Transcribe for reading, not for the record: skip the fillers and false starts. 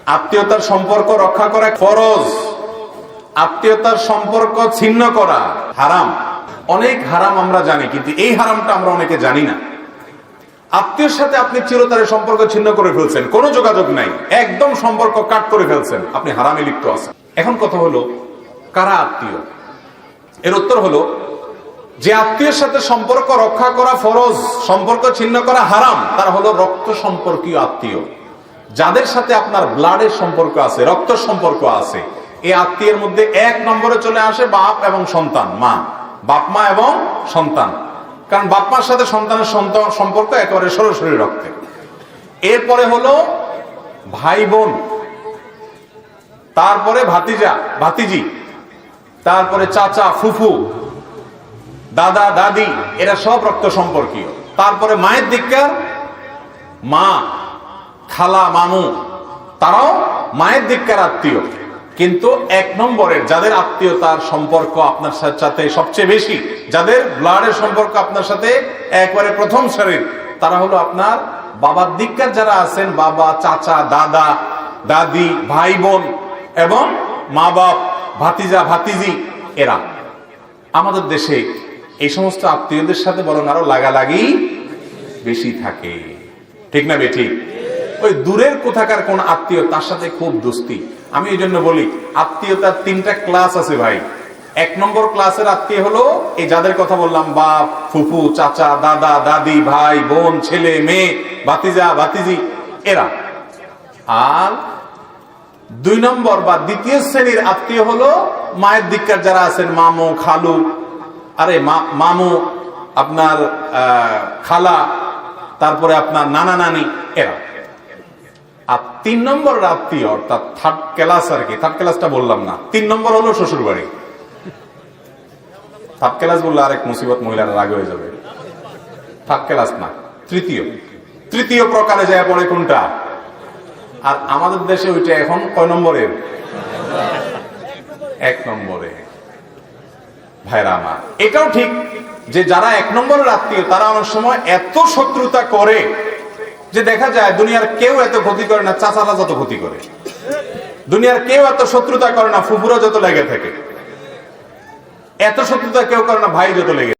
আত্মীয়তার সম্পর্ক রক্ষা করা ফরজ, আত্মীয়তার সম্পর্ক ছিন্ন করা হারাম। অনেক হারাম আমরা জানি, কিন্তু এই হারামটা আমরা অনেকে জানি না। আত্মীয়ের সাথে আপনি চিরতরে সম্পর্ক ছিন্ন করে ফেলছেন, কোনো যোগাযোগ নাই, একদম সম্পর্ক কাট করে ফেলছেন, আপনি হারামে লিপ্ত আছেন। এখন কথা হলো, কারা আত্মীয়? এর উত্তর হলো, যে আত্মীয়ের সাথে সম্পর্ক রক্ষা করা ফরজ, সম্পর্ক ছিন্ন করা হারাম, তারা হলো রক্ত সম্পর্কীয় আত্মীয়। যাদের সাথে আপনার ব্লাডের সম্পর্ক আছে, রক্ত সম্পর্ক আছে, এই আত্মীয়ের মধ্যে এক নম্বরে চলে আসে বাপ এবং সন্তান, মা, বাপ মা এবং সন্তান। কারণ বাপ মার সাথে সন্তানের সম্পর্ক একেবারে সরাসরি রক্তে। এরপরে হলো ভাই বোন, তারপরে ভাতিজা ভাতিজি, তারপরে চাচা ফুফু, দাদা দাদি, এরা সব রক্ত সম্পর্কীয়। তারপরে মায়ের দিককার মা, খালা, মামু, তারাও মায়ের দিককার আত্মীয়। কিন্তু এক নম্বরের যাদের আত্মীয়তার সম্পর্ক আপনার সাথে সবচেয়ে বেশি, যাদের ব্লাডের সম্পর্ক আপনার সাথে একবারে প্রথম সারির, তারা হলো আপনার বাবার দিককার যারা আছেন, বাবা, চাচা, দাদা দাদি, ভাই বোন এবং মা বাপ, ভাতিজা ভাতিজি, এরা। আমাদের দেশে এই সমস্ত আত্মীয়দের সাথে বরং আরো লাগালাগি বেশি থাকে, ঠিক না বেঠিক? ওই দূরের কোথাকার কোন আত্মীয়, তার সাথে খুব দোস্তি। আমি এই জন্য বলি, আত্মীয়তার তিনটা ক্লাস আছে ভাই। এক নম্বর ক্লাসের আত্মীয় হলো এই যাদের কথা বললাম, বাপ, ফুফু, চাচা, দাদা দাদি, ভাই বোন, ছেলে মেয়ে, ভাতিজা ভাতিজি, এরা। আর দুই নম্বর বা দ্বিতীয় শ্রেণীর আত্মীয় হলো মায়ের দিককার যারা আছেন, মামু, খালু, আরে মামু, আপনার খালা, তারপরে আপনার নানা নানি, এরা। আর তিন নম্বর আত্মীয়, অর্থাৎ থার্ড ক্লাস আর কি, থার্ড ক্লাসটা বললাম না, তিন নম্বর হলো শ্বশুর বাড়ি। থার্ড ক্লাস বললে আরেক মুসিবত, মহিলারা রাগ হয়ে যাবে। থার্ড ক্লাস না, তৃতীয় প্রকারে যায় পড়ে কোনটা? আর আমাদের দেশে ওইটা এখন কয় নম্বরের? এক নম্বরে। ভাইরা আমার, এটাও ঠিক যে যারা এক নম্বরের আত্মীয়, তারা অনেক সময় এত শত্রুতা করে যে দেখা যায় দুনিয়ার কেউ এত ক্ষতি করে না চাচারা যত ক্ষতি করে, দুনিয়ার কেউ এত শত্রুতা করে না ফুফুরা যত লেগে থাকে, এত শত্রুতা কেউ করে না ভাই যত লেগে